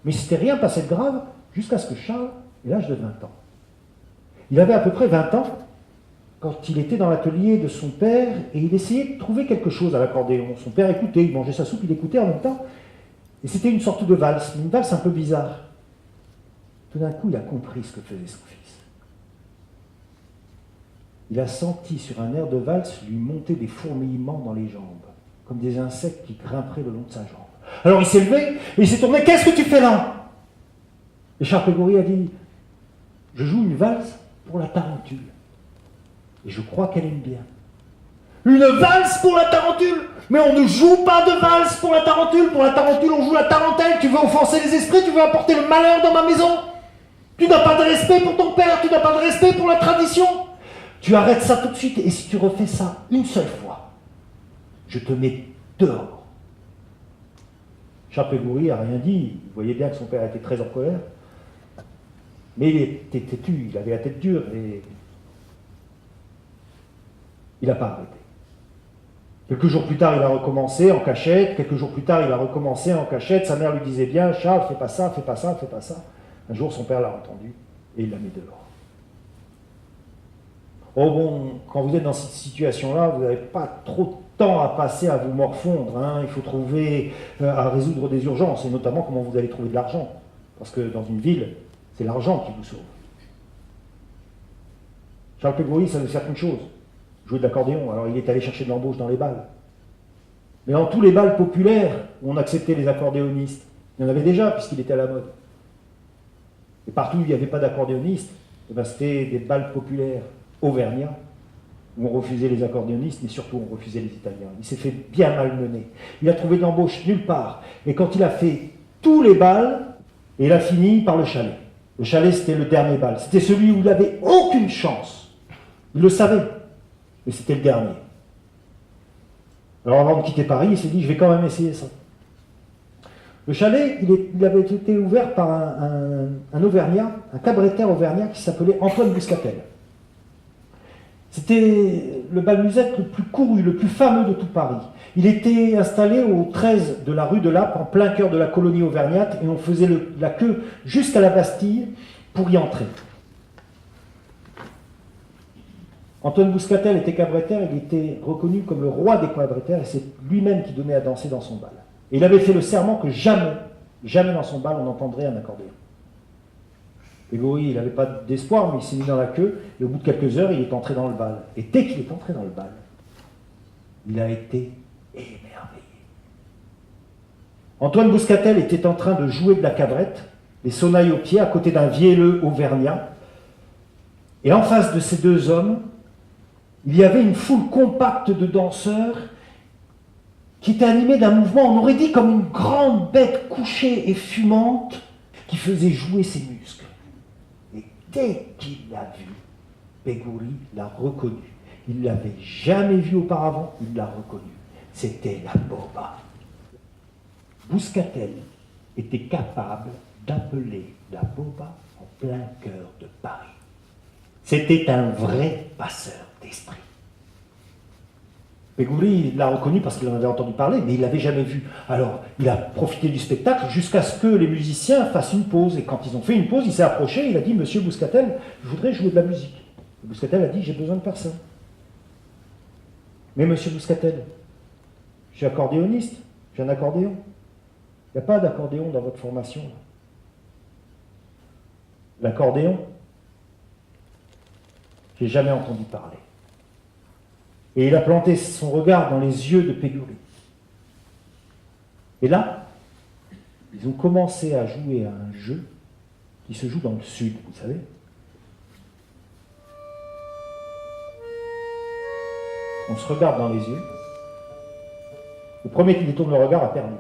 Mais c'était rien passé de grave jusqu'à ce que Charles ait l'âge de 20 ans. Il avait à peu près 20 ans quand il était dans l'atelier de son père et il essayait de trouver quelque chose à l'accordéon. Son père écoutait, il mangeait sa soupe, il écoutait en même temps. Et c'était une sorte de valse, une valse un peu bizarre. Tout d'un coup, il a compris ce que faisait son fils. Il a senti sur un air de valse lui monter des fourmillements dans les jambes, comme des insectes qui grimperaient le long de sa jambe. Alors il s'est levé et il s'est tourné. « Qu'est-ce que tu fais là ?» Et Charles Pégury a dit « Je joue une valse pour la tarentule. Et je crois qu'elle aime bien. » Une valse pour la tarentule? Mais on ne joue pas de valse pour la tarentule. Pour la tarentule, on joue la tarentelle. Tu veux offenser les esprits, tu veux apporter le malheur dans ma maison. Tu n'as pas de respect pour ton père, tu n'as pas de respect pour la tradition. Tu arrêtes ça tout de suite, et si tu refais ça une seule fois, je te mets dehors. Charles Pégury n'a rien dit. Il voyait bien que son père était très en colère. Mais il était têtu, il avait la tête dure, et il n'a pas arrêté. Quelques jours plus tard, il a recommencé en cachette. Quelques jours plus tard, il a recommencé en cachette. Sa mère lui disait bien, « Charles, fais pas ça, fais pas ça, fais pas ça. » Un jour, son père l'a entendu et il l'a mis dehors. Oh bon, quand vous êtes dans cette situation-là, vous n'avez pas trop de temps à passer à vous morfondre. Hein. Il faut trouver à résoudre des urgences, et notamment comment vous allez trouver de l'argent. Parce que dans une ville, c'est l'argent qui vous sauve. Charles Pégury savait faire qu'une chose, jouer de l'accordéon. Alors il est allé chercher de l'embauche dans les bals. Mais dans tous les bals populaires où on acceptait les accordéonistes, il y en avait déjà puisqu'il était à la mode. Et partout où il n'y avait pas d'accordéoniste, c'était des bals populaires auvergnats, où on refusait les accordéonistes, mais surtout on refusait les Italiens. Il s'est fait bien malmener. Il a trouvé de l'embauche nulle part. Et quand il a fait tous les bals, il a fini par le chalet. Le chalet, c'était le dernier bal. C'était celui où il n'avait aucune chance. Il le savait, mais c'était le dernier. Alors avant de quitter Paris, il s'est dit, je vais quand même essayer ça. Le chalet, il avait été ouvert par un Auvergnat, un cabaretteur auvergnat qui s'appelait Antoine Bouscatel. C'était le bal musette le plus couru, le plus fameux de tout Paris. Il était installé au 13 de la rue de Lappe, en plein cœur de la colonie auvergnate, et on faisait la queue jusqu'à la Bastille pour y entrer. Antoine Bouscatel était cabaretteur, il était reconnu comme le roi des cabaretteurs, et c'est lui-même qui donnait à danser dans son bal. Et il avait fait le serment que jamais, jamais dans son bal on entendrait un accordéon. Pégury, il n'avait pas d'espoir, mais il s'est mis dans la queue, et au bout de quelques heures, il est entré dans le bal. Et dès qu'il est entré dans le bal, il a été émerveillé. Antoine Bouscatel était en train de jouer de la cabrette, les sonnailles aux pieds, à côté d'un vielleux auvergnat. Et en face de ces deux hommes, il y avait une foule compacte de danseurs qui était animée d'un mouvement, on aurait dit comme une grande bête couchée et fumante, qui faisait jouer ses muscles. Et dès qu'il l'a vu, Pégury l'a reconnu. Il ne l'avait jamais vu auparavant, il l'a reconnu. C'était la boba. Bouscatel était capable d'appeler la boba en plein cœur de Paris. C'était un vrai passeur d'esprit. Pégury l'a reconnu parce qu'il en avait entendu parler, mais il ne l'avait jamais vu. Alors, il a profité du spectacle jusqu'à ce que les musiciens fassent une pause. Et quand ils ont fait une pause, il s'est approché, il a dit « Monsieur Bouscatel, je voudrais jouer de la musique. » Bouscatel a dit « J'ai besoin de personne. » « Mais Monsieur Bouscatel, je suis accordéoniste, j'ai un accordéon. Il n'y a pas d'accordéon dans votre formation. L'accordéon, j'ai jamais entendu parler. » Et il a planté son regard dans les yeux de Pégury. Et là, ils ont commencé à jouer à un jeu qui se joue dans le sud, vous savez. On se regarde dans les yeux. Le premier qui détourne le regard a perdu.